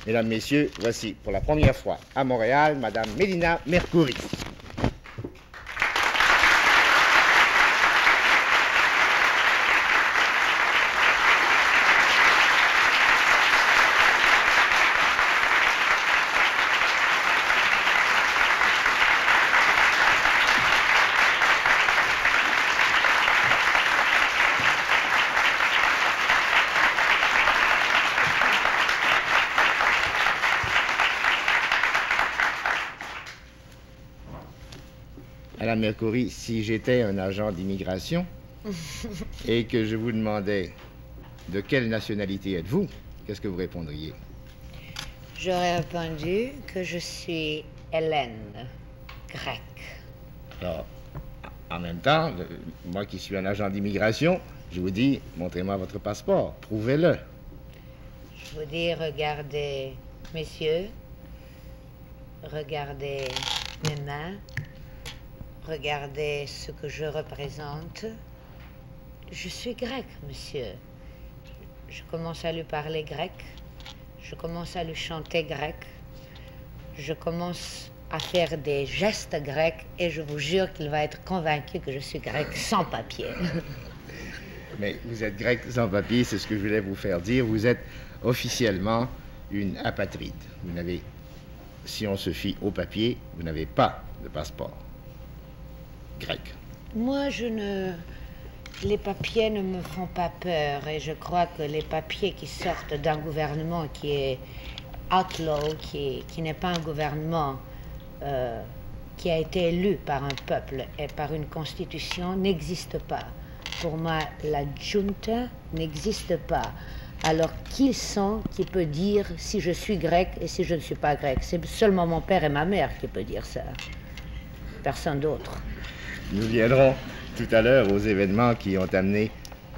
Mesdames, Messieurs, voici pour la première fois à Montréal, Madame Mélina Mercouri. Madame Mercouri, si j'étais un agent d'immigration et que je vous demandais de quelle nationalité êtes-vous, qu'est-ce que vous répondriez? J'aurais répondu que je suis Hélène, grecque. Alors, en même temps, moi qui suis un agent d'immigration, je vous dis, montrez-moi votre passeport, prouvez-le. Je vous dis, regardez, messieurs, regardez mes mains, regardez ce que je représente. Je suis grecque, monsieur. Je commence à lui parler grec, je commence à lui chanter grec, je commence à faire des gestes grecs et je vous jure qu'il va être convaincu que je suis grecque sans papier. Mais vous êtes grec sans papier, c'est ce que je voulais vous faire dire. Vous êtes officiellement une apatride. Vous n'avez, si on se fie au papier, vous n'avez pas de passeport grec. Moi, les papiers ne me font pas peur et je crois que les papiers qui sortent d'un gouvernement qui est outlaw, qui n'est pas un gouvernement qui a été élu par un peuple et par une constitution n'existent pas. Pour moi, la junta n'existe pas. Alors, qui sont qui peut dire si je suis grec et si je ne suis pas grec? C'est seulement mon père et ma mère qui peut dire ça. Personne d'autre. Nous viendrons tout à l'heure aux événements qui ont amené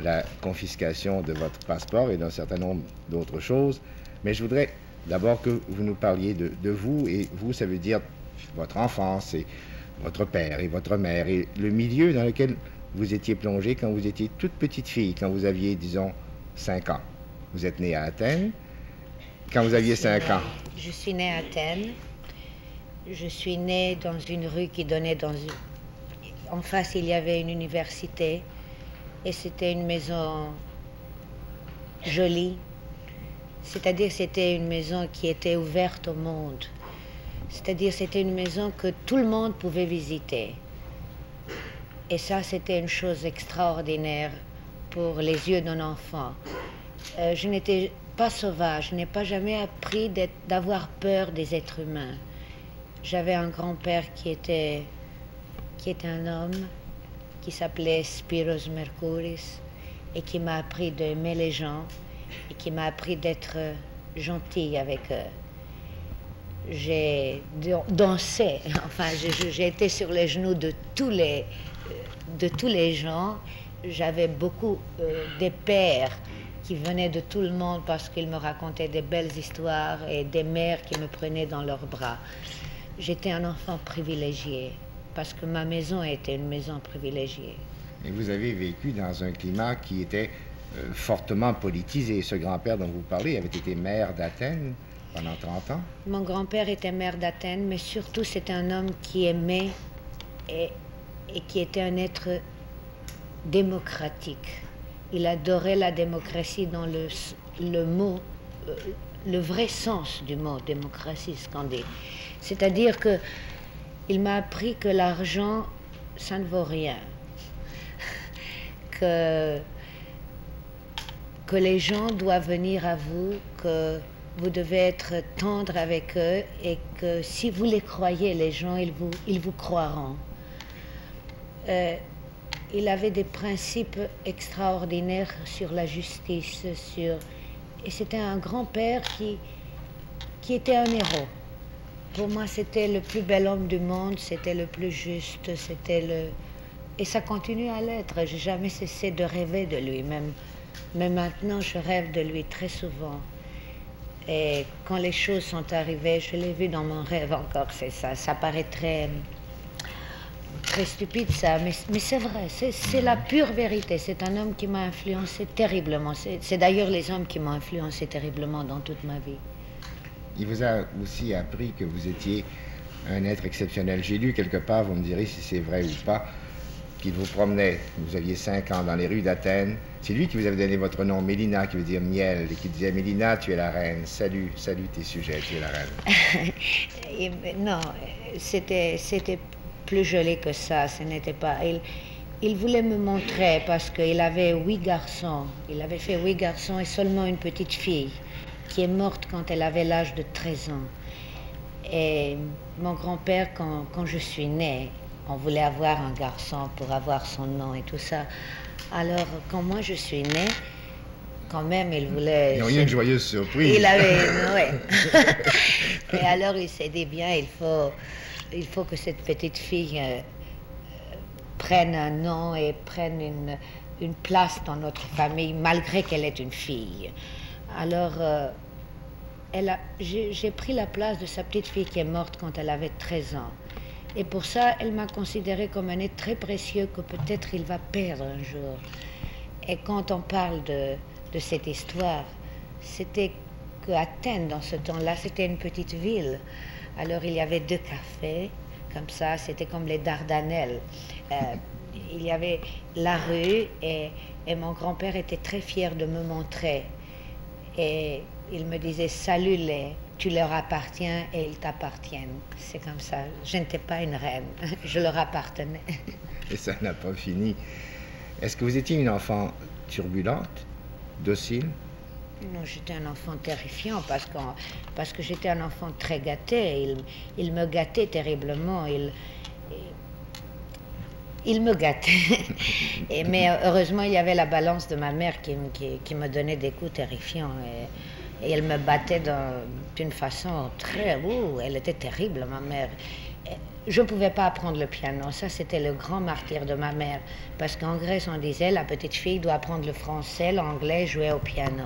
la confiscation de votre passeport et d'un certain nombre d'autres choses. Mais je voudrais d'abord que vous nous parliez de vous, et vous, ça veut dire votre enfance et votre père et votre mère et le milieu dans lequel vous étiez plongée quand vous étiez toute petite fille, quand vous aviez, disons, 5 ans. Vous êtes née à Athènes. Quand vous aviez 5 ans. Je suis née à Athènes. Je suis née dans une rue qui donnait dans une... En face, il y avait une université et c'était une maison jolie. C'est-à-dire, c'était une maison qui était ouverte au monde. C'est-à-dire, c'était une maison que tout le monde pouvait visiter. Et ça, c'était une chose extraordinaire pour les yeux d'un enfant. Je n'étais pas sauvage, je n'ai pas jamais appris d'avoir peur des êtres humains. J'avais un grand-père qui était un homme qui s'appelait Spiros Mercouris et qui m'a appris d'aimer les gens et qui m'a appris d'être gentil avec eux. J'ai dansé, enfin j'ai été sur les genoux de tous les gens. J'avais beaucoup des pères qui venaient de tout le monde parce qu'ils me racontaient des belles histoires et des mères qui me prenaient dans leurs bras. J'étais un enfant privilégié parce que ma maison était une maison privilégiée. Et vous avez vécu dans un climat qui était fortement politisé. Ce grand-père dont vous parlez avait été maire d'Athènes pendant 30 ans. Mon grand-père était maire d'Athènes, mais surtout c'était un homme qui aimait et qui était un être démocratique. Il adorait la démocratie dans le mot, le vrai sens du mot démocratie, ce qu'on dit. C'est-à-dire que il m'a appris que l'argent, ça ne vaut rien. Que les gens doivent venir à vous, que vous devez être tendre avec eux et que si vous les croyez, les gens, ils vous croiront. Il avait des principes extraordinaires sur la justice, et c'était un grand-père qui était un héros. Pour moi, c'était le plus bel homme du monde, c'était le plus juste, et ça continue à l'être. J'ai jamais cessé de rêver de lui, même maintenant, je rêve de lui très souvent. Et quand les choses sont arrivées, je l'ai vu dans mon rêve encore, c'est ça. Ça paraît très stupide, ça, mais c'est vrai, c'est la pure vérité. C'est un homme qui m'a influencé terriblement. C'est d'ailleurs les hommes qui m'ont influencé terriblement dans toute ma vie. il vous a aussi appris que vous étiez un être exceptionnel. J'ai lu quelque part, vous me direz si c'est vrai ou pas, qu'il vous promenait, vous aviez 5 ans, dans les rues d'Athènes. C'est lui qui vous avait donné votre nom, Mélina, qui veut dire miel, et qui disait, Mélina, tu es la reine. Salut, salut tes sujets, tu es la reine. Non, c'était plus joli que ça, ce n'était pas... Il voulait me montrer parce qu'il avait 8 garçons. Il avait fait 8 garçons et seulement une petite fille qui est morte quand elle avait l'âge de 13 ans. Et mon grand-père, quand je suis née, on voulait avoir un garçon pour avoir son nom et tout ça. Alors, quand moi je suis née, quand même, il voulait... Il y a une joyeuse surprise. Il avait... Oui. Et alors, il s'est dit, bien, il faut que cette petite fille prenne un nom et prenne une place dans notre famille, malgré qu'elle est une fille. Alors, j'ai pris la place de sa petite fille qui est morte quand elle avait 13 ans. Et pour ça, elle m'a considéré comme un être très précieux que peut-être il va perdre un jour. Et quand on parle de cette histoire, c'était qu'Athènes, dans ce temps-là, c'était une petite ville. Alors, il y avait 2 cafés, comme ça, c'était comme les Dardanelles. Il y avait la rue et mon grand-père était très fier de me montrer. Et il me disait, salue-les, tu leur appartiens et ils t'appartiennent. C'est comme ça. Je n'étais pas une reine, je leur appartenais. Et ça n'a pas fini. Est-ce que vous étiez une enfant turbulente, docile? Non, j'étais un enfant terrifiant parce que j'étais un enfant très gâté. Il me gâtait terriblement. Il me gâtait. Mais heureusement, il y avait la balance de ma mère qui me donnait des coups terrifiants. Et elle me battait d'une façon très... elle était terrible, ma mère. Je ne pouvais pas apprendre le piano. Ça, c'était le grand martyr de ma mère. Parce qu'en Grèce, on disait, la petite fille doit apprendre le français, l'anglais, jouer au piano.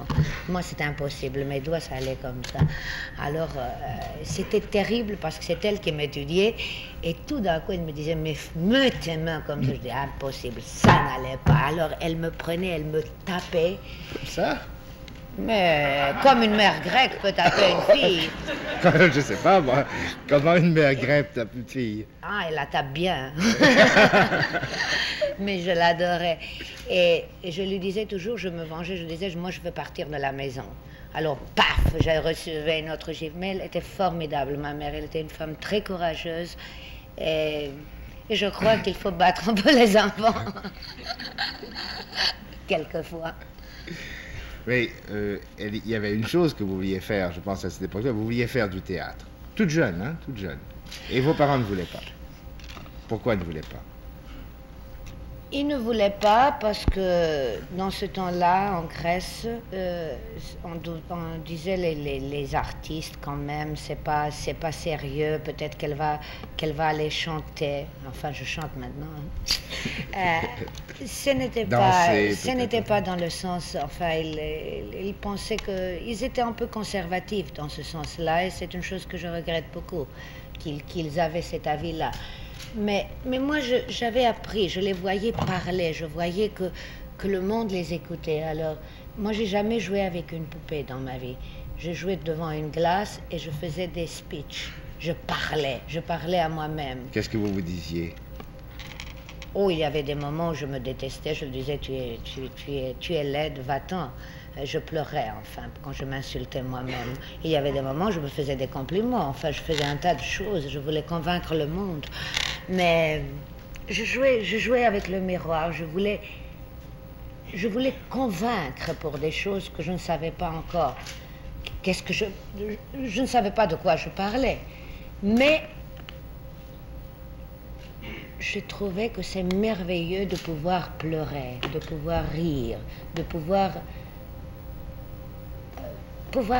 Moi, c'était impossible. Mes doigts, ça allait comme ça. Alors, c'était terrible parce que c'est elle qui m'étudiait. Et tout d'un coup, elle me disait, mais mets tes mains comme ça. Je disais, impossible, ça n'allait pas. Alors, elle me prenait, elle me tapait. Ça? Mais comme une mère grecque peut taper une fille. Je sais pas, moi. Comment une mère grecque tape une fille? Ah, elle la tape bien. Mais je l'adorais. Et je lui disais toujours, je me vengeais, je disais, moi je veux partir de la maison. Alors, paf, j'ai reçu une autre gifle. Mais elle était formidable, ma mère. Elle était une femme très courageuse. Et je crois qu'il faut battre un peu les enfants. Quelquefois. Oui, il y avait une chose que vous vouliez faire, je pense à cette époque-là, vous vouliez faire du théâtre. Toute jeune, hein, toute jeune. Et vos parents ne voulaient pas. Pourquoi ils ne voulaient pas? Ils ne voulaient pas parce que dans ce temps-là, en Grèce, on disait les artistes quand même, c'est pas sérieux, peut-être qu'elle va aller chanter. Enfin, je chante maintenant. Ce n'était pas dans le sens, enfin, ils pensaient qu'ils étaient un peu conservatifs dans ce sens-là, et c'est une chose que je regrette beaucoup, qu'ils avaient cet avis-là. Mais moi, j'avais appris, je les voyais parler, je voyais que le monde les écoutait. Alors, moi, j'ai jamais joué avec une poupée dans ma vie. Je jouais devant une glace et je faisais des speeches. Je parlais à moi-même. Qu'est-ce que vous vous disiez? Oh, il y avait des moments où je me détestais, je disais, tu es laide, va-t'en. Je pleurais, enfin, quand je m'insultais moi-même. Il y avait des moments où je me faisais des compliments, enfin, je faisais un tas de choses, je voulais convaincre le monde. Mais je jouais avec le miroir, je voulais convaincre pour des choses que je ne savais pas encore. Je ne savais pas de quoi je parlais. Mais je trouvais que c'est merveilleux de pouvoir pleurer, de pouvoir rire, de pouvoir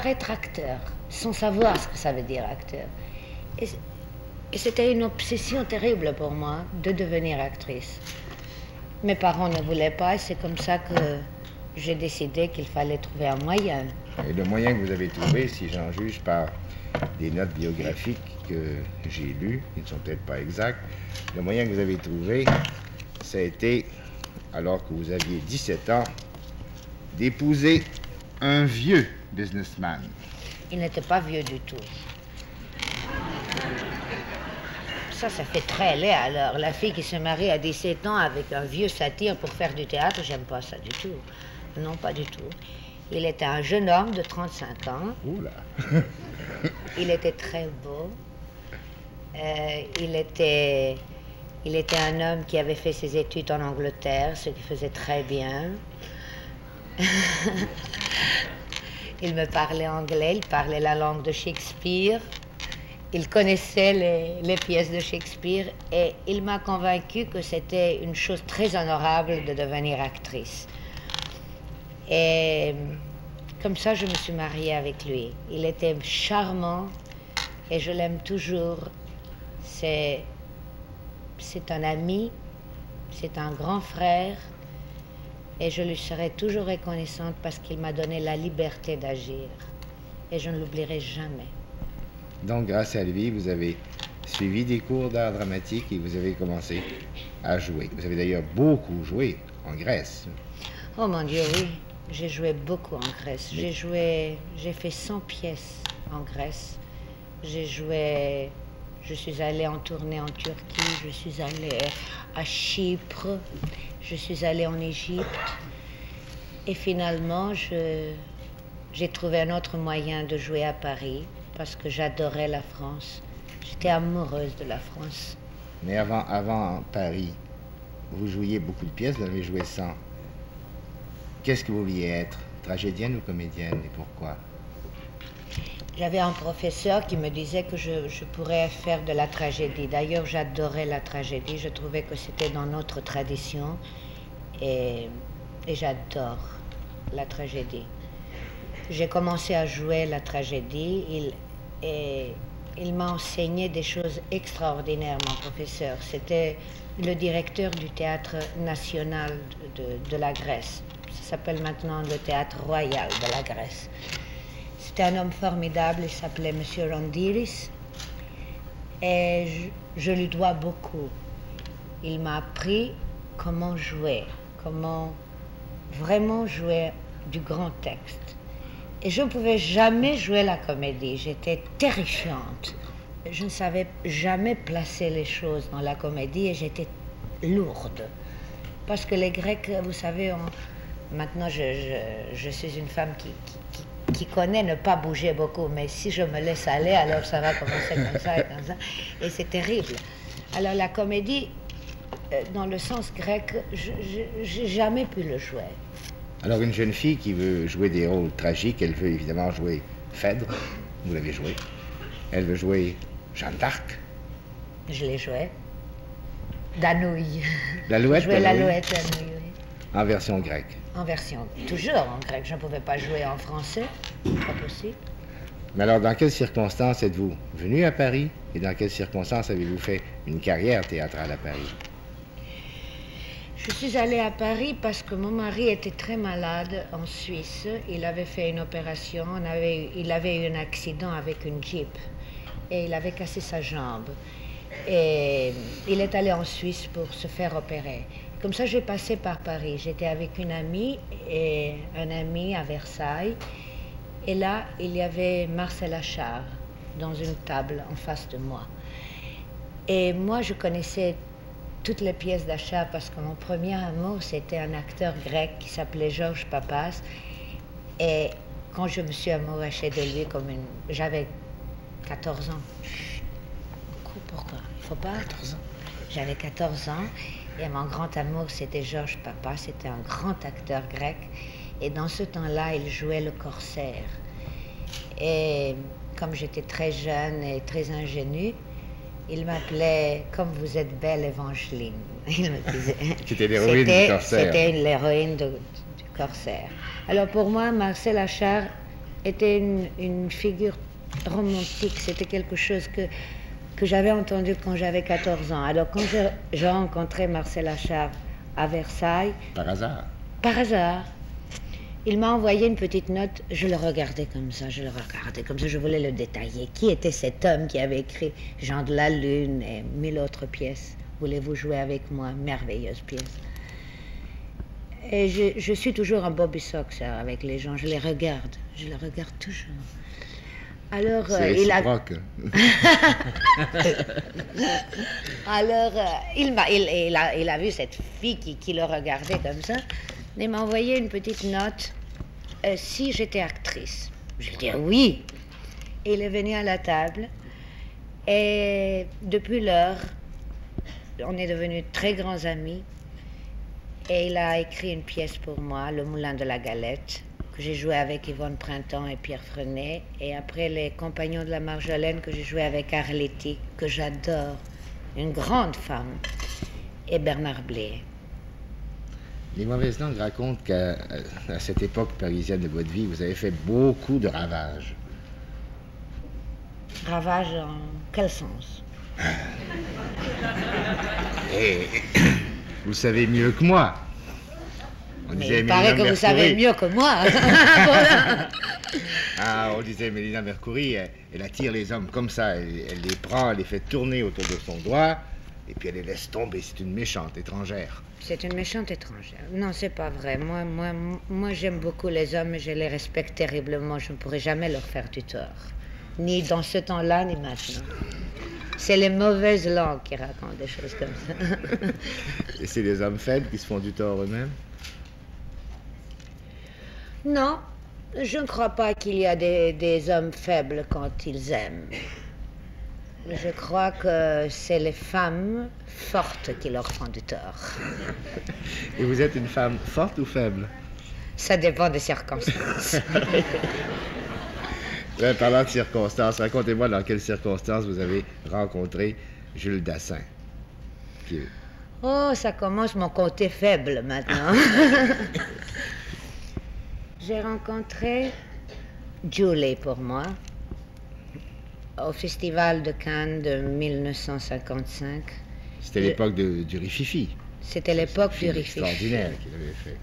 être acteur, sans savoir ce que ça veut dire acteur. Et c'était une obsession terrible pour moi de devenir actrice. Mes parents ne voulaient pas et c'est comme ça que j'ai décidé qu'il fallait trouver un moyen. Et le moyen que vous avez trouvé, si j'en juge par des notes biographiques que j'ai lues, qui ne sont peut-être pas exactes, le moyen que vous avez trouvé, ça a été, alors que vous aviez 17 ans, d'épouser un vieux businessman. Il n'était pas vieux du tout. Ça fait très laid alors. La fille qui se marie à 17 ans avec un vieux satyre pour faire du théâtre, j'aime pas ça du tout. Non, pas du tout. Il était un jeune homme de 35 ans. Oula. Il était très beau. Il était un homme qui avait fait ses études en Angleterre, ce qui faisait très bien. Il me parlait anglais, il parlait la langue de Shakespeare. Il connaissait les pièces de Shakespeare et il m'a convaincu que c'était une chose très honorable de devenir actrice. Et comme ça, je me suis mariée avec lui. Il était charmant et je l'aime toujours. C'est un ami, c'est un grand frère et je lui serai toujours reconnaissante parce qu'il m'a donné la liberté d'agir. Et je ne l'oublierai jamais. Donc, grâce à lui, vous avez suivi des cours d'art dramatique et vous avez commencé à jouer. Vous avez d'ailleurs beaucoup joué en Grèce. Oh mon Dieu, oui. J'ai joué beaucoup en Grèce. J'ai fait 100 pièces en Grèce. Je suis allée en tournée en Turquie, je suis allée à Chypre, je suis allée en Égypte. Et finalement, j'ai trouvé un autre moyen de jouer à Paris parce que j'adorais la France. J'étais amoureuse de la France. Mais avant Paris, vous jouiez beaucoup de pièces, vous avez joué 100. Qu'est-ce que vous vouliez être? Tragédienne ou comédienne et pourquoi? J'avais un professeur qui me disait que je pourrais faire de la tragédie. D'ailleurs, j'adorais la tragédie. Je trouvais que c'était dans notre tradition et j'adore la tragédie. J'ai commencé à jouer la tragédie et il m'a enseigné des choses extraordinaires, mon professeur. C'était le directeur du théâtre national de la Grèce. Ça s'appelle maintenant le théâtre royal de la Grèce. C'était un homme formidable, il s'appelait Monsieur Rondiris et je lui dois beaucoup. Il m'a appris comment jouer, comment vraiment jouer du grand texte. Et je ne pouvais jamais jouer la comédie, j'étais terrifiante. Je ne savais jamais placer les choses dans la comédie et j'étais lourde. Parce que les Grecs, vous savez, maintenant je suis une femme qui connaît ne pas bouger beaucoup, mais si je me laisse aller, alors ça va commencer comme ça et comme ça. Et c'est terrible. Alors la comédie, dans le sens grec, j'ai jamais pu le jouer. Alors une jeune fille qui veut jouer des rôles tragiques, elle veut évidemment jouer Phèdre, vous l'avez joué. Elle veut jouer Jeanne d'Arc. Je l'ai joué. Danouille. L'alouette. Je jouais l'alouette Danouille, oui. En version grecque. En version, toujours en grec. Je ne pouvais pas jouer en français, pas possible. Mais alors, dans quelles circonstances êtes-vous venu à Paris et dans quelles circonstances avez-vous fait une carrière théâtrale à Paris? Je suis allée à Paris parce que mon mari était très malade en Suisse. Il avait fait une opération, il avait eu un accident avec une Jeep et il avait cassé sa jambe. Et il est allé en Suisse pour se faire opérer. Comme ça, j'ai passé par Paris. J'étais avec une amie et un ami à Versailles. Et là, il y avait Marcel Achard dans une table en face de moi. Et moi, je connaissais toutes les pièces d'Achard parce que mon premier amour, c'était un acteur grec qui s'appelait Georges Papas. Et quand je me suis amourachée de lui, j'avais 14 ans. Pourquoi? Il ne faut pas. 14 ans. J'avais 14 ans et mon grand amour, c'était Georges Papas. C'était un grand acteur grec. Et dans ce temps-là, il jouait le corsaire. Et comme j'étais très jeune et très ingénue, il m'appelait « Comme vous êtes belle, Évangeline ». Il me disait. C'était l'héroïne du corsaire. C'était l'héroïne du corsaire. Alors pour moi, Marcel Achard était une figure romantique. C'était quelque chose que j'avais entendu quand j'avais 14 ans. Alors quand j'ai rencontré Marcel Achard à Versailles... Par hasard? Par hasard. Il m'a envoyé une petite note, je le regardais comme ça, je voulais le détailler. Qui était cet homme qui avait écrit Jean de la Lune et 1000 autres pièces? Voulez-vous jouer avec moi? Merveilleuse pièce. Et je suis toujours un Bobby Soxer avec les gens, je les regarde toujours. Alors, C'est réciproque. Alors, il a vu cette fille qui le regardait comme ça. Il m'a envoyé une petite note. Si j'étais actrice. Je lui ai dit oui. Et il est venu à la table. Et depuis lors, on est devenus très grands amis. Et il a écrit une pièce pour moi, Le Moulin de la Galette, que j'ai joué avec Yvonne Printemps et Pierre Frenet. Et après, Les Compagnons de la Marjolaine, que j'ai joué avec Arletty, que j'adore, une grande femme, et Bernard Blier. Les mauvaises langues racontent qu'à cette époque parisienne de votre vie, vous avez fait beaucoup de ravages. Ravages en quel sens? Et vous savez mieux que moi. Mais il paraît que vous savez mieux que moi. Voilà. Ah, on disait Mélina Mercouri, elle attire les hommes comme ça, elle les prend, elle les fait tourner autour de son doigt, et puis elle les laisse tomber. C'est une méchante étrangère. C'est une méchante étrangère. Non, c'est pas vrai. Moi, j'aime beaucoup les hommes et je les respecte terriblement. Je ne pourrais jamais leur faire du tort. Ni dans ce temps-là, ni maintenant. C'est les mauvaises langues qui racontent des choses comme ça. Et c'est les hommes faibles qui se font du tort eux-mêmes? Non, je ne crois pas qu'il y a des hommes faibles quand ils aiment. Je crois que c'est les femmes fortes qui leur font du tort. Et vous êtes une femme forte ou faible? Ça dépend des circonstances. Ouais, parlant de circonstances, racontez-moi dans quelles circonstances vous avez rencontré Jules Dassin. Oh, ça commence mon côté faible maintenant. J'ai rencontré Julie pour moi au Festival de Cannes de 1955. C'était l'époque du Rififi. C'était l'époque du Rififi. Extraordinaire qu'il avait fait.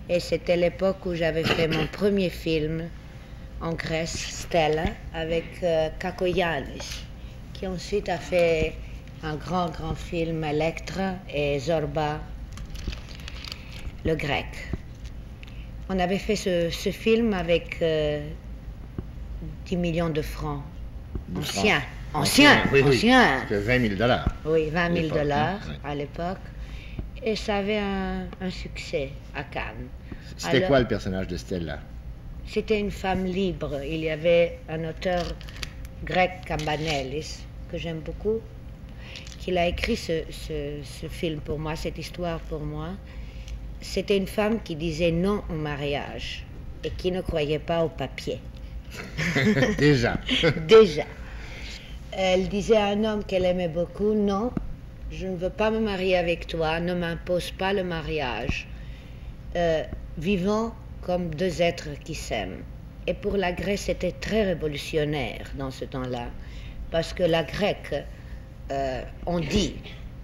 Et c'était l'époque où j'avais fait mon premier film en Grèce, Stella, avec Kakoyannis, qui ensuite a fait un grand film, Electra et Zorba, le grec. On avait fait ce film avec 10 millions de francs. Ancien. Oui. 20 000 $. Oui, 20 000 $ Oui. à l'époque. Et ça avait un succès à Cannes. C'était quoi le personnage de Stella? C'était une femme libre. Il y avait un auteur grec, Cambanelis, que j'aime beaucoup, qui a écrit ce film pour moi, cette histoire pour moi. C'était une femme qui disait non au mariage et qui ne croyait pas au papier. Déjà. Déjà. Elle disait à un homme qu'elle aimait beaucoup, non, je ne veux pas me marier avec toi, ne m'impose pas le mariage. Vivons comme deux êtres qui s'aiment. Et pour la Grèce, c'était très révolutionnaire dans ce temps-là, parce que la grecque, on dit,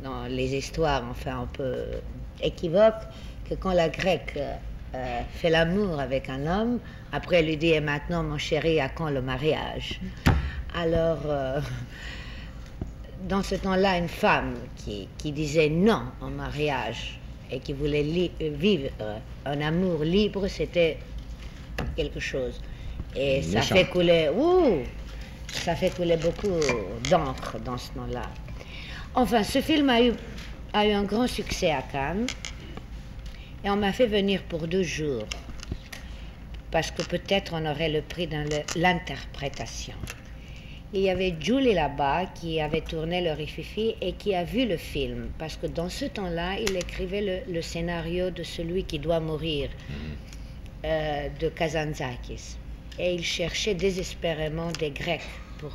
dans les histoires enfin un peu équivoques, que quand la grecque fait l'amour avec un homme, après elle lui dit « Et maintenant, mon chéri, à quand le mariage ?» Alors, dans ce temps-là, une femme qui disait non au mariage et qui voulait vivre un amour libre, c'était quelque chose. Et ça fait couler, ça fait couler beaucoup d'encre dans ce temps-là. Enfin, ce film a eu un grand succès à Cannes. Et on m'a fait venir pour 2 jours, parce que peut-être on aurait le prix dans l'interprétation. Il y avait Julie là-bas qui avait tourné le Rififi et qui a vu le film, parce que dans ce temps-là, il écrivait le scénario de Celui qui doit mourir, de Kazantzakis. Et il cherchait désespérément des Grecs pour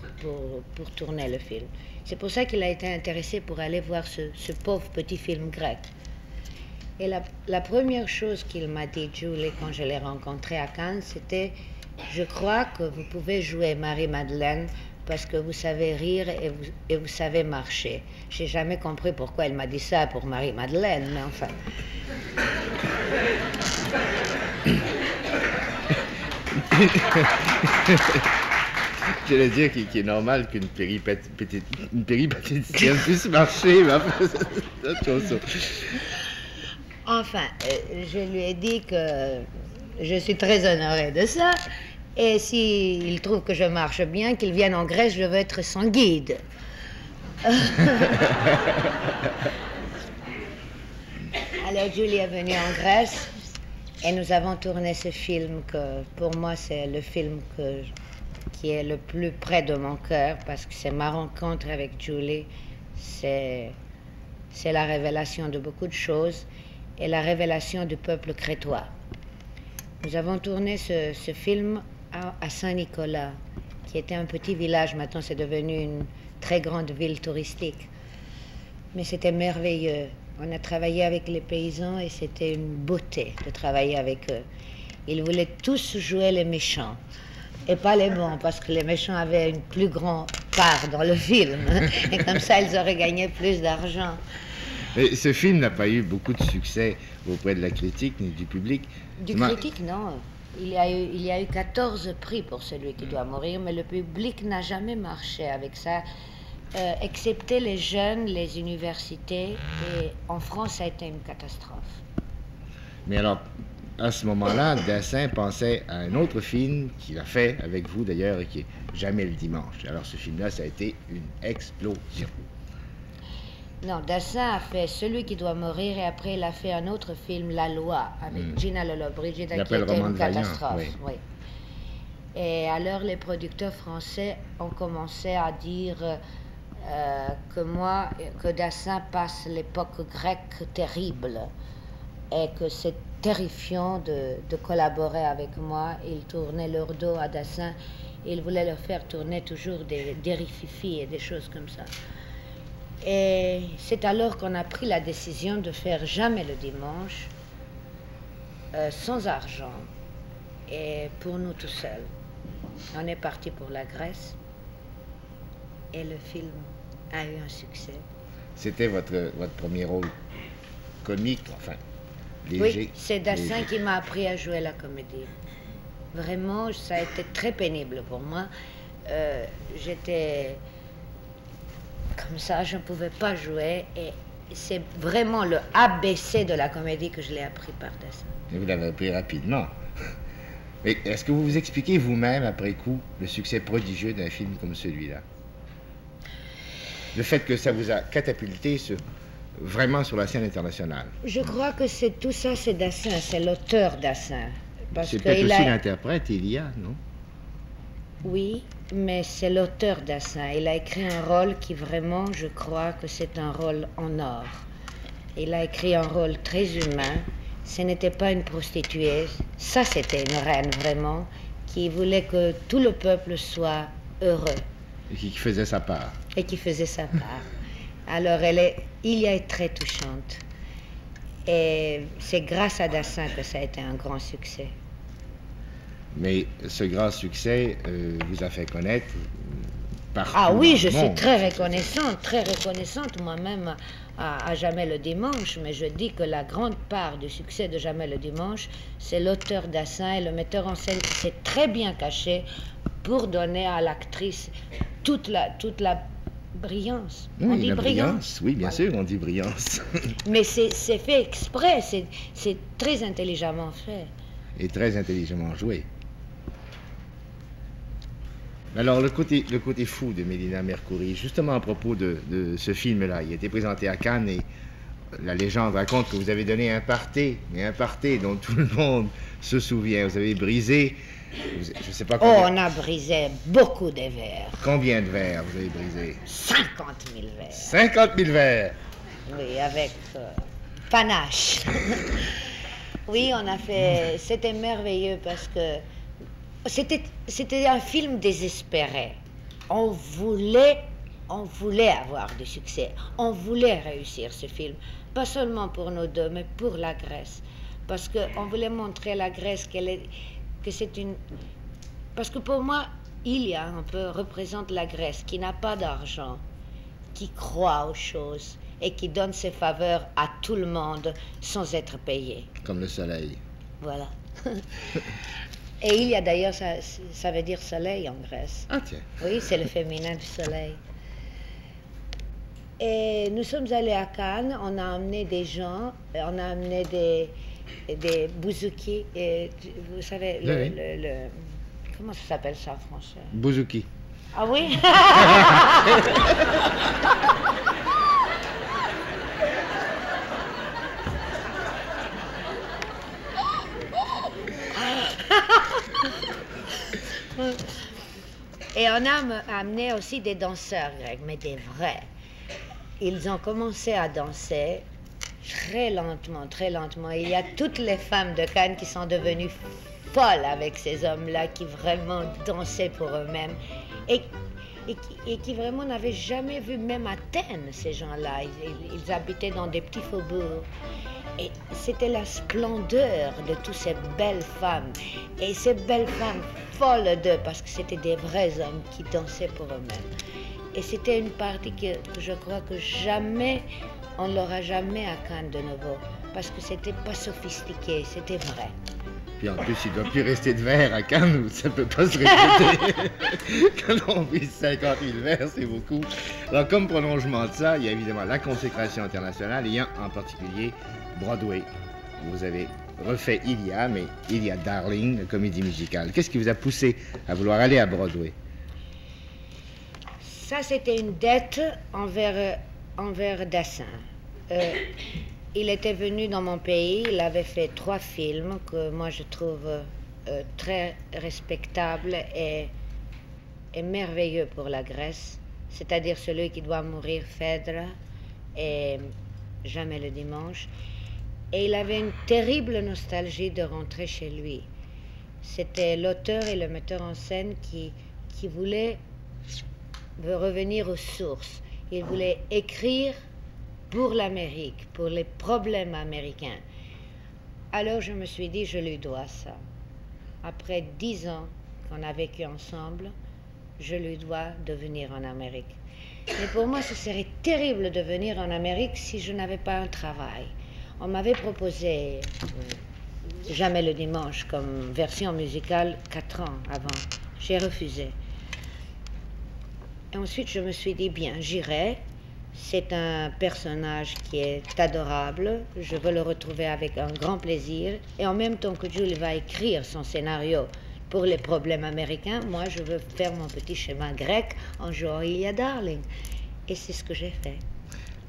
tourner le film. C'est pour ça qu'il a été intéressé pour aller voir ce pauvre petit film grec. Et la première chose qu'il m'a dit, Julie, quand je l'ai rencontré à Cannes, c'était « Je crois que vous pouvez jouer Marie-Madeleine parce que vous savez rire et vous savez marcher. » J'ai jamais compris pourquoi elle m'a dit ça pour Marie-Madeleine, mais enfin... J'allais dire qu'il est normal qu'une péripatéticienne puisse marcher, mais après, c'est autre chose. Enfin, je lui ai dit que je suis très honorée de ça Et s'il trouve que je marche bien, qu'il vienne en Grèce, je veux être son guide. Alors Julie est venue en Grèce et nous avons tourné ce film que pour moi c'est le film qui est le plus près de mon cœur parce que c'est ma rencontre avec Julie, c'est la révélation de beaucoup de choses et la révélation du peuple crétois. Nous avons tourné ce film à Saint-Nicolas, qui était un petit village, maintenant c'est devenu une très grande ville touristique. Mais c'était merveilleux. On a travaillé avec les paysans et c'était une beauté de travailler avec eux. Ils voulaient tous jouer les méchants et pas les bons, parce que les méchants avaient une plus grande part dans le film. Et comme ça, ils auraient gagné plus d'argent. Mais ce film n'a pas eu beaucoup de succès auprès de la critique ni du public. Du critique, non. Il y a eu 14 prix pour Celui qui doit mourir, mais le public n'a jamais marché avec ça. Excepté les jeunes, les universités, et en France, ça a été une catastrophe. Mais alors, à ce moment-là, Dassin pensait à un autre film qu'il a fait avec vous d'ailleurs, et qui est Jamais le dimanche. Alors ce film-là, ça a été une explosion. Non, Dassin a fait Celui qui doit mourir, et après il a fait un autre film, La Loi, avec Gina Lollobrigida, qui était une catastrophe. Oui. Et alors les producteurs français ont commencé à dire que Dassin passe l'époque grecque terrible et que c'est terrifiant de collaborer avec moi. Ils tournaient leur dos à Dassin, ils voulaient leur faire tourner toujours des rififis et des choses comme ça. Et c'est alors qu'on a pris la décision de faire Jamais le dimanche, sans argent et pour nous tout seuls. On est parti pour la Grèce et le film a eu un succès. C'était votre premier rôle comique, enfin, léger. Oui, c'est Dassin qui m'a appris à jouer la comédie. Vraiment, ça a été très pénible pour moi. J'étais comme ça, je ne pouvais pas jouer. Et c'est vraiment le ABC de la comédie que je l'ai appris par Dassin. Et vous l'avez appris rapidement. Mais est-ce que vous vous expliquez vous-même, après coup, le succès prodigieux d'un film comme celui-là? Le fait que ça vous a catapulté vraiment sur la scène internationale. Je crois que tout ça, c'est Dassin, c'est l'auteur Dassin. C'est peut-être aussi l'interprète, Elia, non? Oui, mais c'est l'auteur Dassin. Il a écrit un rôle qui vraiment, je crois que c'est un rôle en or. Il a écrit un rôle très humain. Ce n'était pas une prostituée. Ça, c'était une reine, vraiment, qui voulait que tout le peuple soit heureux. Et qui faisait sa part. Et qui faisait sa part. Alors, il est très touchante. Et c'est grâce à Dassin que ça a été un grand succès. Mais ce grand succès vous a fait connaître partout. Ah oui, je suis très reconnaissante moi-même à Jamais le dimanche, mais je dis que la grande part du succès de Jamais le dimanche, c'est l'auteur Dassin et le metteur en scène qui s'est très bien caché pour donner à l'actrice toute la brillance. Oui, on dit brillance. Oui, bien sûr, on dit brillance. Mais c'est fait exprès, c'est très intelligemment fait. Et très intelligemment joué. Alors, le côté fou de Mélina Mercouri, justement à propos de ce film-là, il a été présenté à Cannes et la légende raconte que vous avez donné un party, mais un party dont tout le monde se souvient. Vous avez brisé, je ne sais pas combien... Oh, on a brisé beaucoup de verres. Combien de verres vous avez brisé? 50 000 verres. 50 000 verres? Oui, avec panache. Oui, on a fait... C'était merveilleux parce que c'était un film désespéré. On voulait avoir du succès. On voulait réussir ce film. Pas seulement pour nous deux, mais pour la Grèce. Parce qu'on voulait montrer à la Grèce que c'est une... Parce que pour moi, Ilia un peu représente la Grèce qui n'a pas d'argent, qui croit aux choses et qui donne ses faveurs à tout le monde sans être payé. Comme le soleil. Voilà. Et il y a d'ailleurs, ça veut dire soleil en Grèce. Ah tiens. Oui, c'est le féminin du soleil. Et nous sommes allés à Cannes, on a amené des gens, on a amené des bouzouki, et vous savez, Comment ça s'appelle ça en français? Bouzouki. Ah oui? Et on a amené aussi des danseurs grecs, mais des vrais. Ils ont commencé à danser très lentement, très lentement. Il y a toutes les femmes de Cannes qui sont devenues folles avec ces hommes-là, qui vraiment dansaient pour eux-mêmes. Et qui vraiment n'avaient jamais vu même Athènes, ces gens-là. Ils habitaient dans des petits faubourgs. Et c'était la splendeur de toutes ces belles femmes. Et ces belles femmes folles d'eux, parce que c'était des vrais hommes qui dansaient pour eux-mêmes. Et c'était une partie que je crois que jamais, on l'aura jamais à Cannes de nouveau. Parce que c'était pas sophistiqué, c'était vrai. Puis en plus, il ne doit plus rester de verre à Cannes, où ça ne peut pas se répéter. Quand on vise 50 000 verres, c'est beaucoup. Alors, comme prolongement de ça, il y a évidemment la consécration internationale, et il y a en particulier Broadway. Vous avez refait Ilia, mais Ilia Darling, la comédie musicale. Qu'est-ce qui vous a poussé à vouloir aller à Broadway? Ça, c'était une dette envers Dassin. Il était venu dans mon pays, il avait fait 3 films que moi je trouve très respectables et merveilleux pour la Grèce, c'est-à-dire celui qui doit mourir, Phèdre, et Jamais le dimanche. Et il avait une terrible nostalgie de rentrer chez lui. C'était l'auteur et le metteur en scène qui voulait revenir aux sources. Il voulait écrire pour l'Amérique, pour les problèmes américains. Alors je me suis dit, je lui dois ça. Après 10 ans qu'on a vécu ensemble, je lui dois de venir en Amérique. Mais pour moi, ce serait terrible de venir en Amérique si je n'avais pas un travail. On m'avait proposé Jamais le dimanche comme version musicale 4 ans avant. J'ai refusé. Et ensuite, je me suis dit, bien, j'irai. C'est un personnage qui est adorable. Je veux le retrouver avec un grand plaisir. Et en même temps que Jules va écrire son scénario pour les problèmes américains, moi, je veux faire mon petit schéma grec en jouant Ilia Darling. Et c'est ce que j'ai fait.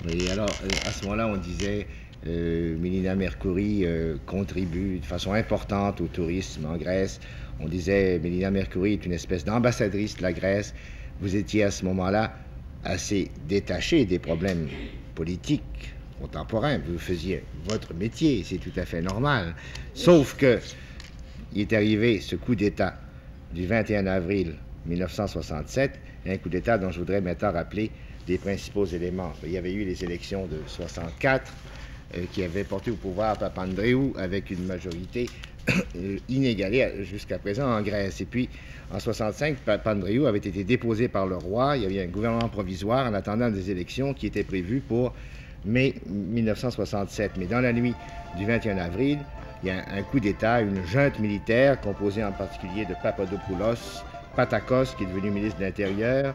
Oui, alors, à ce moment-là, on disait Mélina Mercouri contribue de façon importante au tourisme en Grèce. On disait Mélina Mercouri est une espèce d'ambassadrice de la Grèce. Vous étiez à ce moment-là assez détaché des problèmes politiques contemporains. Vous faisiez votre métier, c'est tout à fait normal. Sauf que il est arrivé ce coup d'État du 21 avril 1967, un coup d'État dont je voudrais maintenant rappeler les principaux éléments. Il y avait eu les élections de 64 qui avaient porté au pouvoir Papandréou avec une majorité inégalée jusqu'à présent en Grèce. Et puis, en 65, Papandréou avait été déposé par le roi. Il y avait un gouvernement provisoire en attendant des élections qui étaient prévues pour mai 1967. Mais dans la nuit du 21 avril, il y a un coup d'État, une junte militaire composée en particulier de Papadopoulos, Patakos, qui est devenu ministre de l'Intérieur,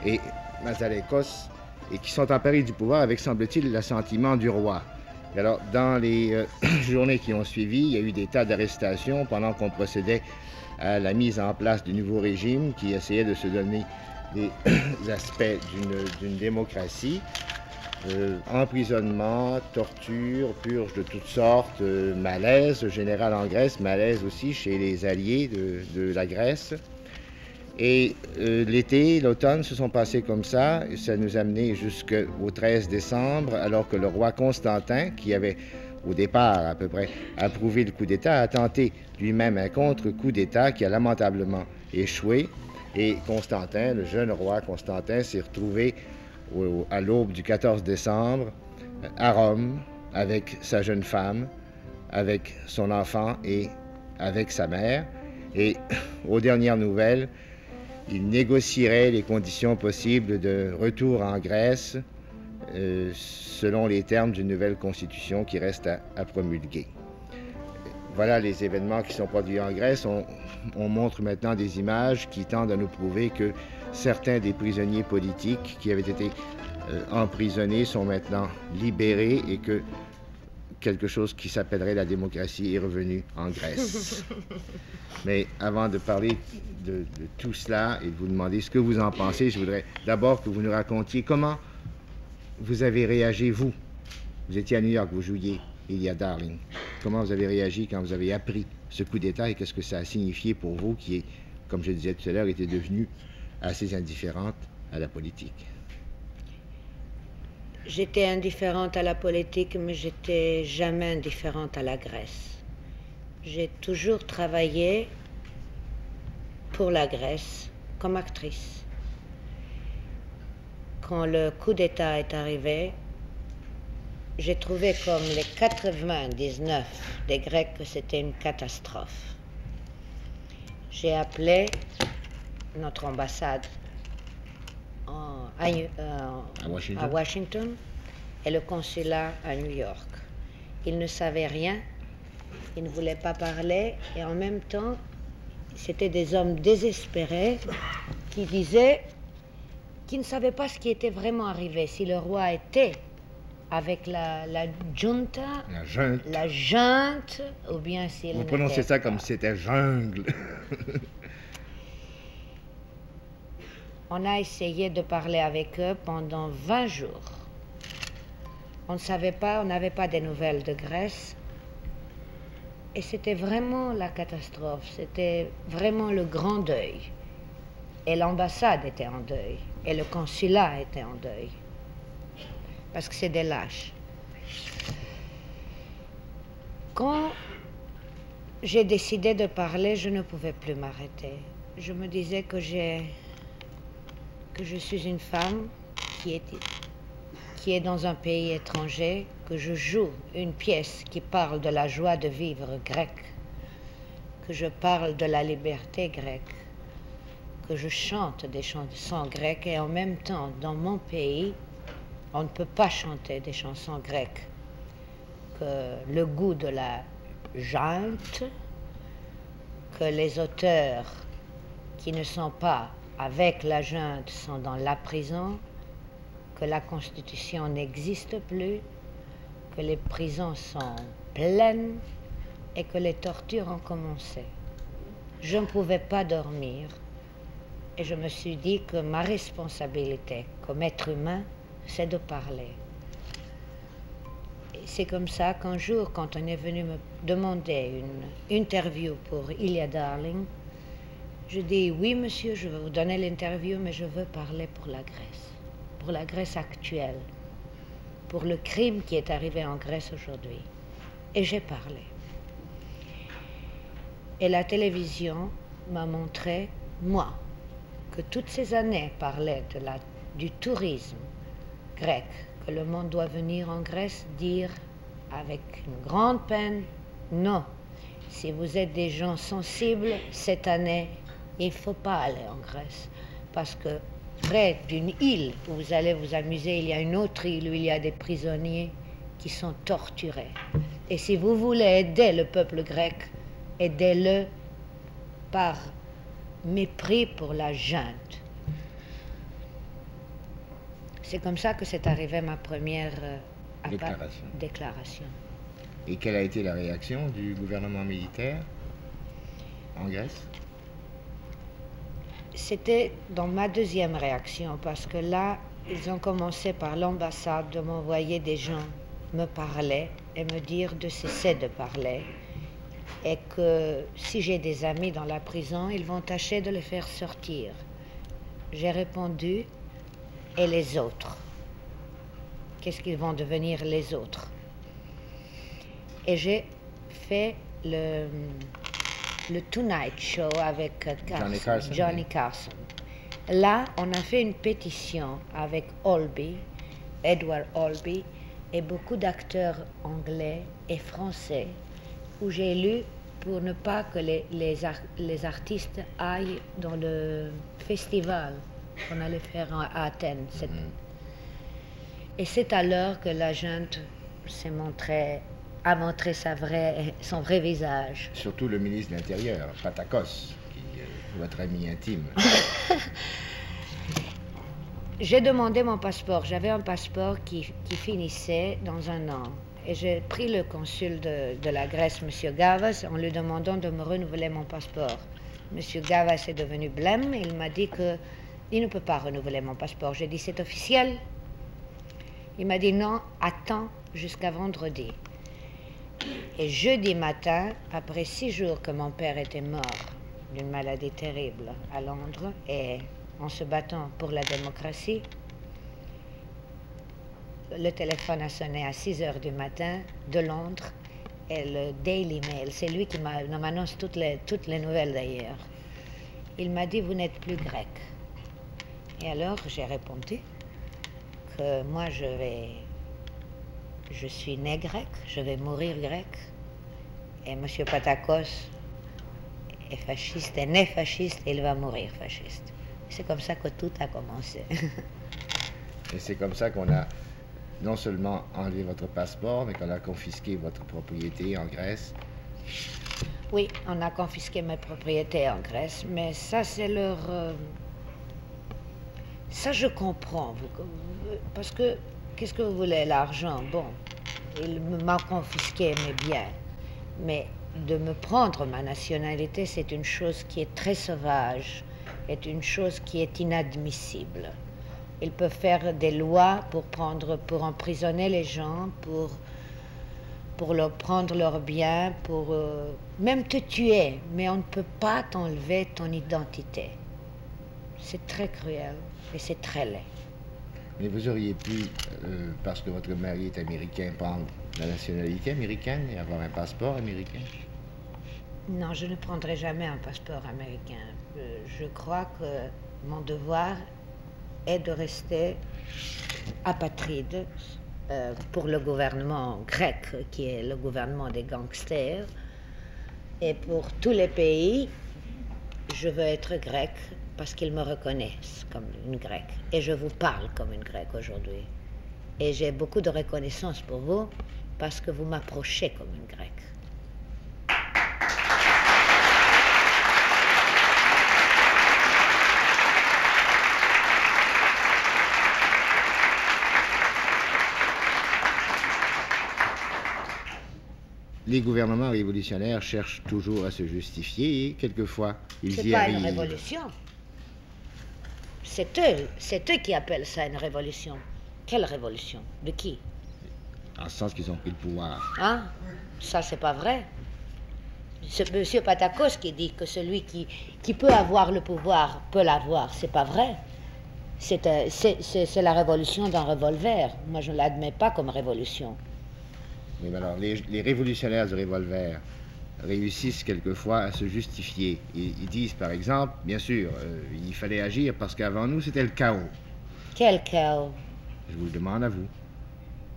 et Mazalekos, et qui sont emparés du pouvoir avec, semble-t-il, l'assentiment du roi. Et alors, dans les journées qui ont suivi, il y a eu des tas d'arrestations pendant qu'on procédait à la mise en place du nouveau régime qui essayait de se donner des aspects d'une démocratie. Emprisonnement, torture, purge de toutes sortes, malaise général en Grèce, malaise aussi chez les alliés de la Grèce. Et l'été, l'automne se sont passés comme ça, et ça nous a amené jusqu'au 13 décembre, alors que le roi Constantin, qui avait au départ à peu près approuvé le coup d'État, a tenté lui-même un contre-coup d'État qui a lamentablement échoué. Et Constantin, le jeune roi Constantin, s'est retrouvé à l'aube du 14 décembre à Rome avec sa jeune femme, avec son enfant et avec sa mère. Et aux dernières nouvelles, il négocierait les conditions possibles de retour en Grèce selon les termes d'une nouvelle constitution qui reste à promulguer. Voilà les événements qui sont produits en Grèce. On montre maintenant des images qui tendent à nous prouver que certains des prisonniers politiques qui avaient été emprisonnés sont maintenant libérés et que quelque chose qui s'appellerait la démocratie est revenue en Grèce. Mais avant de parler de tout cela et de vous demander ce que vous en pensez, je voudrais d'abord que vous nous racontiez comment vous avez réagi, vous. Vous étiez à New York, vous jouiez Ilia Darling. Comment vous avez réagi quand vous avez appris ce coup d'État et qu'est-ce que ça a signifié pour vous qui, comme je disais tout à l'heure, était devenue assez indifférente à la politique? J'étais indifférente à la politique, mais j'étais jamais indifférente à la Grèce. J'ai toujours travaillé pour la Grèce comme actrice. Quand le coup d'État est arrivé, j'ai trouvé comme les 99 des Grecs que c'était une catastrophe. J'ai appelé notre ambassade à Washington et le consulat à New York. Ils ne savaient rien, ils ne voulaient pas parler et en même temps, c'était des hommes désespérés qui disaient qu'ils ne savaient pas ce qui était vraiment arrivé, si le roi était avec la junta, la junte, ou bien s'il Vous prononcez ça comme si c'était jungle. On a essayé de parler avec eux pendant 20 jours. On ne savait pas, on n'avait pas de nouvelles de Grèce. Et c'était vraiment la catastrophe, c'était vraiment le grand deuil. Et l'ambassade était en deuil, et le consulat était en deuil. Parce que c'est des lâches. Quand j'ai décidé de parler, je ne pouvais plus m'arrêter. Je me disais que je suis une femme qui est dans un pays étranger, que je joue une pièce qui parle de la joie de vivre grecque, que je parle de la liberté grecque, que je chante des chansons grecques et en même temps, dans mon pays, on ne peut pas chanter des chansons grecques, que le goût de la junte, que les auteurs qui ne sont pas avec la junte sont dans la prison, que la Constitution n'existe plus, que les prisons sont pleines et que les tortures ont commencé. Je ne pouvais pas dormir et je me suis dit que ma responsabilité comme être humain, c'est de parler. Et c'est comme ça qu'un jour, quand on est venu me demander une interview pour Ilia Darling, je dis, oui monsieur, je vais vous donner l'interview, mais je veux parler pour la Grèce actuelle, pour le crime qui est arrivé en Grèce aujourd'hui. Et j'ai parlé. Et la télévision m'a montré, moi, que toutes ces années parlaient du tourisme grec, que le monde doit venir en Grèce, dire avec une grande peine, non, si vous êtes des gens sensibles, cette année, il ne faut pas aller en Grèce, parce que près d'une île où vous allez vous amuser, il y a une autre île où il y a des prisonniers qui sont torturés. Et si vous voulez aider le peuple grec, aidez-le par mépris pour la junte. C'est comme ça que c'est arrivé ma première déclaration. Et quelle a été la réaction du gouvernement militaire en Grèce? C'était dans ma deuxième réaction, parce que là, ils ont commencé par l'ambassade de m'envoyer des gens me parler et me dire de cesser de parler, et que si j'ai des amis dans la prison, ils vont tâcher de les faire sortir. J'ai répondu, et les autres? Qu'est-ce qu'ils vont devenir les autres? Et j'ai fait le Tonight Show avec Johnny Carson. Là, on a fait une pétition avec Edward Albee, et beaucoup d'acteurs anglais et français, où j'ai lu pour ne pas que les artistes aillent dans le festival qu'on allait faire à Athènes. Et c'est alors que la junte a montré son vrai visage. Surtout le ministre de l'Intérieur, Patakos, qui est votre ami intime. J'ai demandé mon passeport. J'avais un passeport qui finissait dans un an. Et j'ai pris le consul de la Grèce, M. Gavas, en lui demandant de me renouveler mon passeport. M. Gavas est devenu blême et il m'a dit qu'il ne peut pas renouveler mon passeport. J'ai dit, c'est officiel? Il m'a dit, non, attends jusqu'à vendredi. Et jeudi matin, après 6 jours que mon père était mort d'une maladie terrible à Londres et en se battant pour la démocratie, le téléphone a sonné à 6 heures du matin de Londres et le Daily Mail, c'est lui qui m'annonce toutes les nouvelles d'ailleurs. Il m'a dit, vous n'êtes plus grec. Et alors j'ai répondu que moi je suis né grec, je vais mourir grec. Et M. Patakos est fasciste, est né fasciste et il va mourir fasciste. C'est comme ça que tout a commencé. Et c'est comme ça qu'on a non seulement enlevé votre passeport, mais qu'on a confisqué votre propriété en Grèce. Oui, on a confisqué mes propriétés en Grèce, mais ça c'est leur... Ça je comprends, parce que, qu'est-ce que vous voulez, l'argent? Bon, il m'a confisqué mes biens, mais de me prendre ma nationalité, c'est une chose qui est très sauvage, est une chose qui est inadmissible. Ils peuvent faire des lois pour emprisonner les gens, pour leur prendre leurs biens, pour même te tuer, mais on ne peut pas t'enlever ton identité. C'est très cruel et c'est très laid. Mais vous auriez pu, parce que votre mari est américain, prendre la nationalité américaine et avoir un passeport américain? Non, je ne prendrai jamais un passeport américain. Je crois que mon devoir est de rester apatride pour le gouvernement grec, qui est le gouvernement des gangsters. Et pour tous les pays, je veux être grecque parce qu'ils me reconnaissent comme une grecque. Et je vous parle comme une grecque aujourd'hui. Et j'ai beaucoup de reconnaissance pour vous parce que vous m'approchez comme une grecque. Les gouvernements révolutionnaires cherchent toujours à se justifier et quelquefois ils y C'est pas arrivent. une révolution. C'est eux qui appellent ça une révolution. Quelle révolution? De qui? En ce sens qu'ils ont pris le pouvoir. Hein? Ça, c'est pas vrai. C'est M. Patakos qui dit que celui qui peut avoir le pouvoir peut l'avoir. C'est pas vrai. C'est la révolution d'un revolver. Moi, je ne l'admets pas comme révolution. Mais alors, les révolutionnaires du revolver réussissent quelquefois à se justifier. Ils disent, par exemple, bien sûr, il fallait agir parce qu'avant nous, c'était le chaos. Quel chaos? Je vous le demande à vous.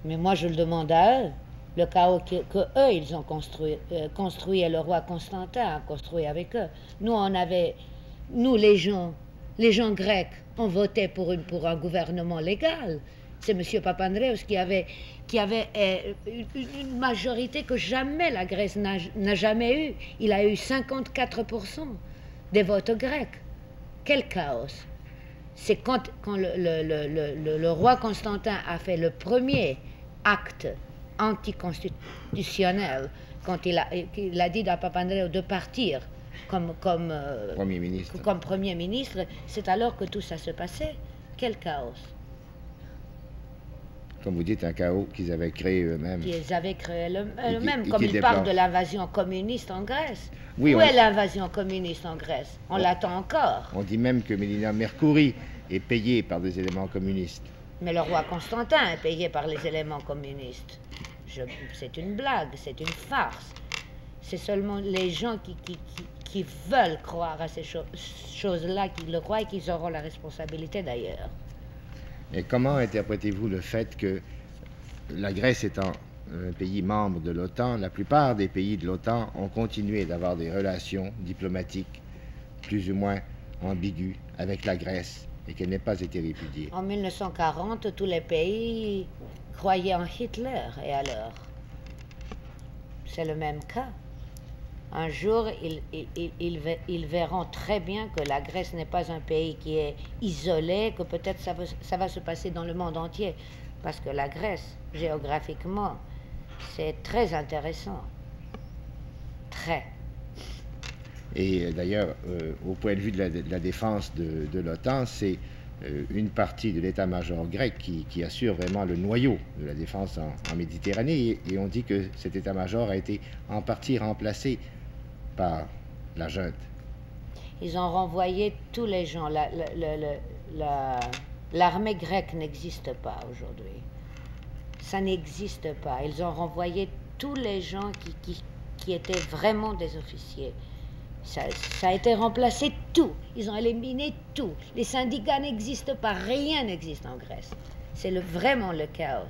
Mais moi, je le demande à eux. Le chaos que eux, ils ont construit et le roi Constantin a construit avec eux. Nous, les gens grecs, on votait pour un gouvernement légal. C'est M. Papandréou qui avait une majorité que jamais la Grèce n'a jamais eue. Il a eu 54% des votes grecs. Quel chaos! C'est quand le roi Constantin a fait le premier acte anticonstitutionnel, quand il a dit à Papandréou de partir comme Premier ministre, c'est alors que tout ça se passait. Quel chaos! Comme vous dites, un chaos qu'ils avaient créé eux-mêmes. Qu'ils avaient créé eux-mêmes, comme ils parlent de l'invasion communiste en Grèce. Oui, Où est l'invasion communiste en Grèce? On l'attend encore. On dit même que Mélina Mercouri est payée par des éléments communistes. Mais le roi Constantin est payé par les éléments communistes. C'est une blague, c'est une farce. C'est seulement les gens qui veulent croire à ces choses-là qui le croient et qui auront la responsabilité d'ailleurs. Et comment interprétez-vous le fait que la Grèce étant un pays membre de l'OTAN, la plupart des pays de l'OTAN ont continué d'avoir des relations diplomatiques plus ou moins ambiguës avec la Grèce et qu'elle n'ait pas été répudiée? En 1940, tous les pays croyaient en Hitler, et alors? C'est le même cas. Un jour, ils verront très bien que la Grèce n'est pas un pays qui est isolé, que peut-être ça va se passer dans le monde entier. Parce que la Grèce, géographiquement, C'est très intéressant. Très. Et d'ailleurs, au point de vue de la défense de l'OTAN, c'est une partie de l'état-major grec qui assure vraiment le noyau de la défense en Méditerranée. Et on dit que cet état-major a été en partie remplacé par la junte. Ils ont renvoyé tous les gens. L'armée grecque n'existe pas aujourd'hui. Ça n'existe pas. Ils ont renvoyé tous les gens qui étaient vraiment des officiers. Ça a été remplacé tout. Ils ont éliminé tout. Les syndicats n'existent pas. Rien n'existe en Grèce. C'est vraiment le chaos.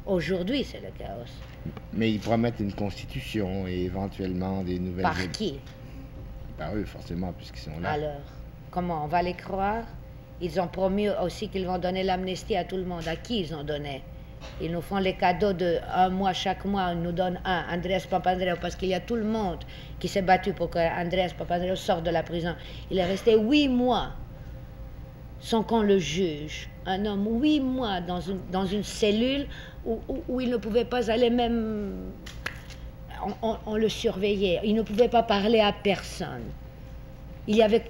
Aujourd'hui, c'est le chaos. Mais ils promettent une constitution et éventuellement des nouvelles... Par qui? Par eux, forcément, puisqu'ils sont là. Alors, comment on va les croire? Ils ont promis aussi qu'ils vont donner l'amnistie à tout le monde. À qui ils ont donné? Ils nous font les cadeaux de un mois, chaque mois, ils nous donnent un, Andreas Papandreou, parce qu'il y a tout le monde qui s'est battu pour que Andreas Papandreou sorte de la prison. Il est resté 8 mois sans qu'on le juge. Un homme, 8 mois dans une cellule où il ne pouvait pas aller même... On le surveillait. Il ne pouvait pas parler à personne. Il y avait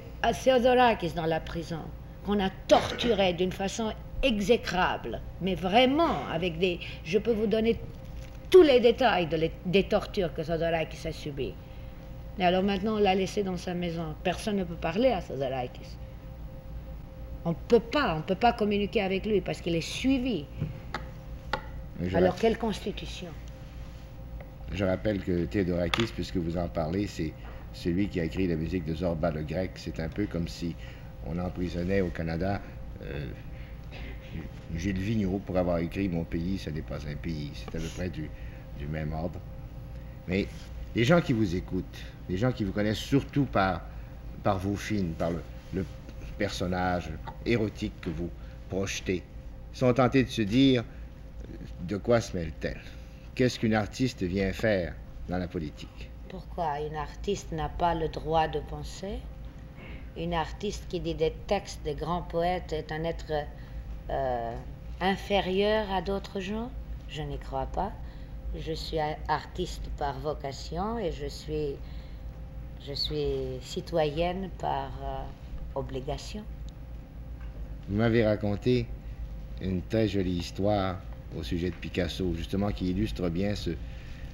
Theodorakis dans la prison, qu'on a torturé d'une façon exécrable, mais vraiment avec des... Je peux vous donner tous les détails des tortures que Theodorakis a subies. Et alors maintenant, on l'a laissé dans sa maison. Personne ne peut parler à Theodorakis. On ne peut pas communiquer avec lui parce qu'il est suivi. Alors, quelle constitution? Je rappelle que Theodorakis, puisque vous en parlez, c'est celui qui a écrit la musique de Zorba le Grec. C'est un peu comme si on emprisonnait au Canada Gilles Vigneault pour avoir écrit Mon pays, ce n'est pas un pays. C'est à peu près du même ordre. Mais les gens qui vous écoutent, les gens qui vous connaissent surtout par vos films, par le personnage érotique que vous projetez, sont tentés de se dire de quoi se mêle-t-elle? Qu'est-ce qu'une artiste vient faire dans la politique? Pourquoi une artiste n'a pas le droit de penser? Une artiste qui dit des textes de grands poètes est un être inférieur à d'autres gens? Je n'y crois pas. Je suis artiste par vocation et je suis citoyenne par obligation. Vous m'avez raconté une très jolie histoire au sujet de Picasso, justement, qui illustre bien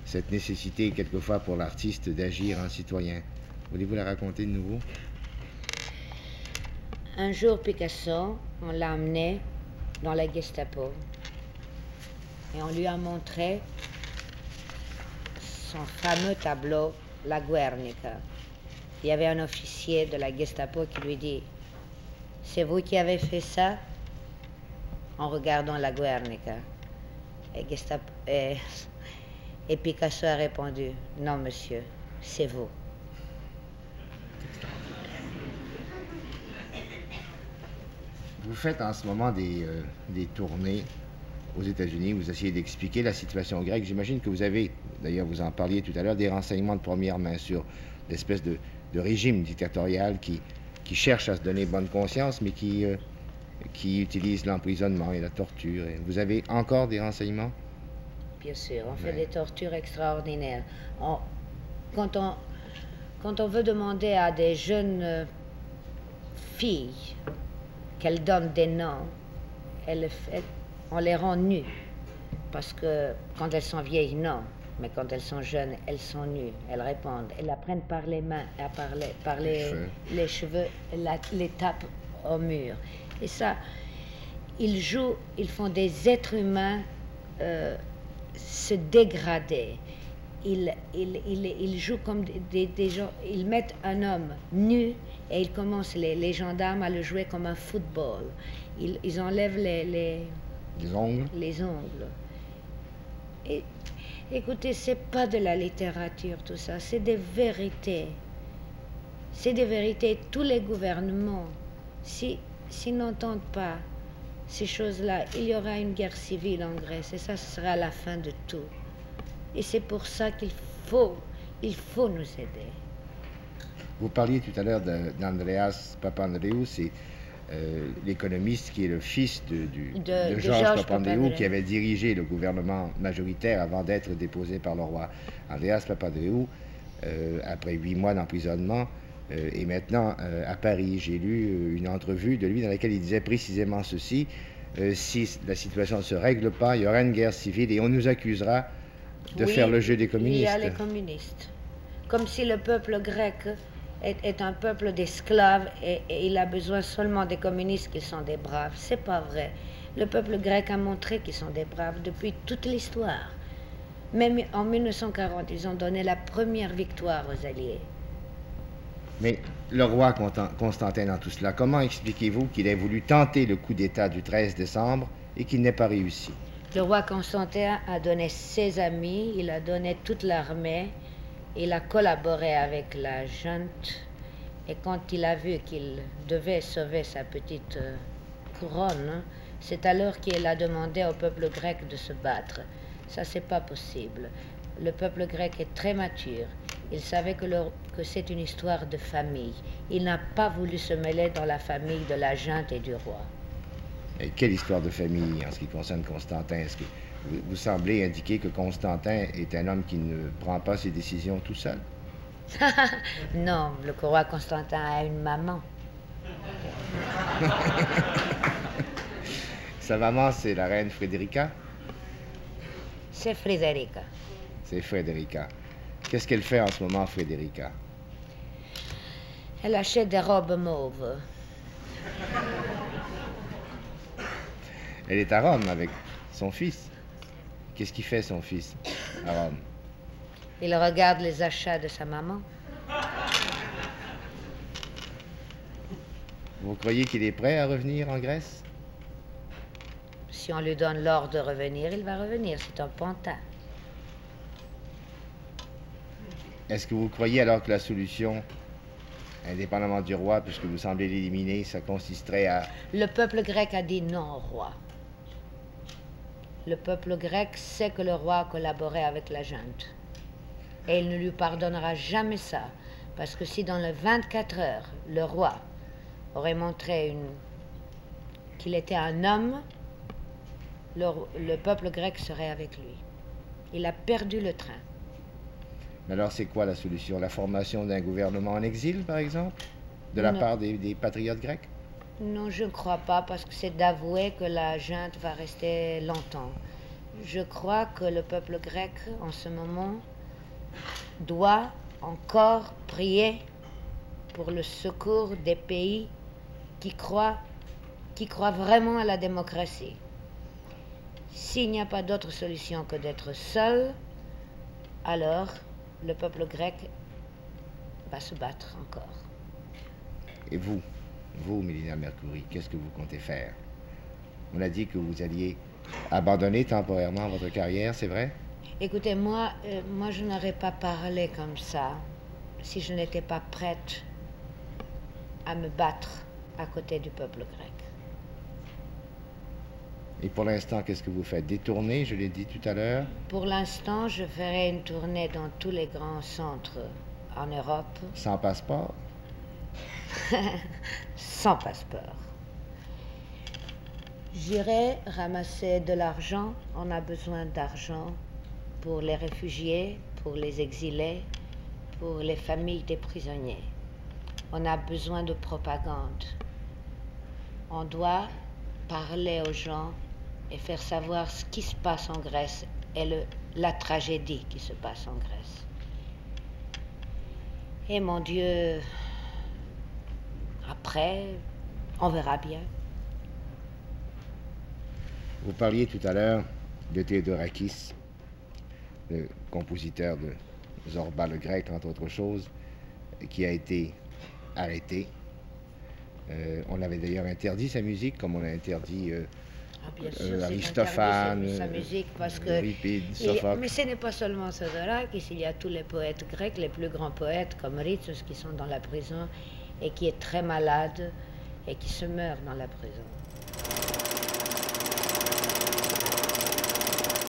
cette nécessité, quelquefois, pour l'artiste d'agir en citoyen. Voulez-vous la raconter de nouveau? Un jour, Picasso, on l'a emmené dans la Gestapo et on lui a montré son fameux tableau La Guernica. Il y avait un officier de la Gestapo qui lui dit « C'est vous qui avez fait ça ?» en regardant La Guernica. Et Picasso a répondu « Non, monsieur, c'est vous. » Vous faites en ce moment des tournées aux États-Unis, vous essayez d'expliquer la situation grecque. J'imagine que vous avez, d'ailleurs vous en parliez tout à l'heure, des renseignements de première main sur l'espèce de régime dictatorial qui cherche à se donner bonne conscience, mais qui utilise l'emprisonnement et la torture. Et vous avez encore des renseignements? Bien sûr, on fait des tortures extraordinaires. Quand on veut demander à des jeunes filles qu'elles donnent des noms, on les rend nues. Parce que quand elles sont vieilles, non. Mais quand elles sont jeunes, elles sont nues. Elles répondent. Elles la prennent par les mains, par les cheveux, les tapent au mur. Et ça, ils font des êtres humains se dégrader. Ils jouent comme des gens. Ils mettent un homme nu et ils commencent, les gendarmes, à le jouer comme un football. Ils enlèvent les ongles. Les ongles. Et écoutez, c'est pas de la littérature tout ça, c'est des vérités. C'est des vérités. Tous les gouvernements, s'ils n'entendent pas ces choses-là, il y aura une guerre civile en Grèce et ça sera la fin de tout. Et c'est pour ça qu'il faut nous aider. Vous parliez tout à l'heure d'Andreas Papandreou, c'est l'économiste qui est le fils de Georges Georges Papandréou, Papandréou, qui avait dirigé le gouvernement majoritaire avant d'être déposé par le roi Andreas Papandréou, après 8 mois d'emprisonnement, et maintenant à Paris. J'ai lu une entrevue de lui dans laquelle il disait précisément ceci: si la situation ne se règle pas, il y aura une guerre civile et on nous accusera de faire le jeu des communistes. Il y a les communistes. Comme si le peuple grec est un peuple d'esclaves et il a besoin seulement des communistes qui sont des braves. C'est pas vrai. Le peuple grec a montré qu'ils sont des braves depuis toute l'histoire. Même en 1940, ils ont donné la première victoire aux Alliés. Mais le roi Constantin dans tout cela, comment expliquez-vous qu'il ait voulu tenter le coup d'État du 13 décembre et qu'il n'ait pas réussi? Le roi Constantin a donné ses amis, il a donné toute l'armée, il a collaboré avec la junte, et quand il a vu qu'il devait sauver sa petite couronne, c'est alors qu'il a demandé au peuple grec de se battre. Ça, c'est pas possible. Le peuple grec est très mature. Il savait que c'est une histoire de famille. Il n'a pas voulu se mêler dans la famille de la junte et du roi. Et quelle histoire de famille en ce qui concerne Constantin? Est-ce que vous semblez indiquer que Constantin est un homme qui ne prend pas ses décisions tout seul? Non, le roi Constantin a une maman. Sa maman, c'est la reine Frédérica? C'est Frédérica. C'est Frédérica. Qu'est-ce qu'elle fait en ce moment, Frédérica? Elle achète des robes mauves. Elle est à Rome avec son fils. Qu'est-ce qu'il fait, son fils, à Rome? Il regarde les achats de sa maman. Vous croyez qu'il est prêt à revenir en Grèce? Si on lui donne l'ordre de revenir, il va revenir. C'est un pantin. Est-ce que vous croyez alors que la solution, indépendamment du roi, puisque vous semblez l'éliminer, ça consisterait à... Le peuple grec a dit non au roi. Le peuple grec sait que le roi a collaboré avec la junte. Et il ne lui pardonnera jamais ça. Parce que si dans les 24 heures, le roi aurait montré qu'il était un homme, le peuple grec serait avec lui. Il a perdu le train. Mais alors, c'est quoi la solution? La formation d'un gouvernement en exil, par exemple, de la part des patriotes grecs? Non, je ne crois pas, parce que c'est d'avouer que la junte va rester longtemps. Je crois que le peuple grec, en ce moment, doit encore prier pour le secours des pays qui croient vraiment à la démocratie. S'il n'y a pas d'autre solution que d'être seul, alors le peuple grec va se battre encore. Et vous, Mélina Mercouri, qu'est-ce que vous comptez faire? On a dit que vous alliez abandonner temporairement votre carrière, c'est vrai? Écoutez, moi je n'aurais pas parlé comme ça si je n'étais pas prête à me battre à côté du peuple grec. Et pour l'instant, qu'est-ce que vous faites? Des tournées, je l'ai dit tout à l'heure? Pour l'instant, je ferai une tournée dans tous les grands centres en Europe. Sans passeport? Sans passeport. J'irai ramasser de l'argent. On a besoin d'argent pour les réfugiés, pour les exilés, pour les familles des prisonniers. On a besoin de propagande. On doit parler aux gens et faire savoir ce qui se passe en Grèce et la tragédie qui se passe en Grèce. Et mon Dieu, après, on verra bien. Vous parliez tout à l'heure de Théodorakis, le compositeur de Zorba le Grec, entre autres choses, qui a été arrêté. On avait d'ailleurs interdit sa musique, comme on a interdit bien sûr, Aristophane, sa musique, parce que Euripide, Sophocle. Mais ce n'est pas seulement Théodorakis, il y a tous les poètes grecs, les plus grands poètes comme Ritsos qui sont dans la prison et qui est très malade et qui se meurt dans la prison.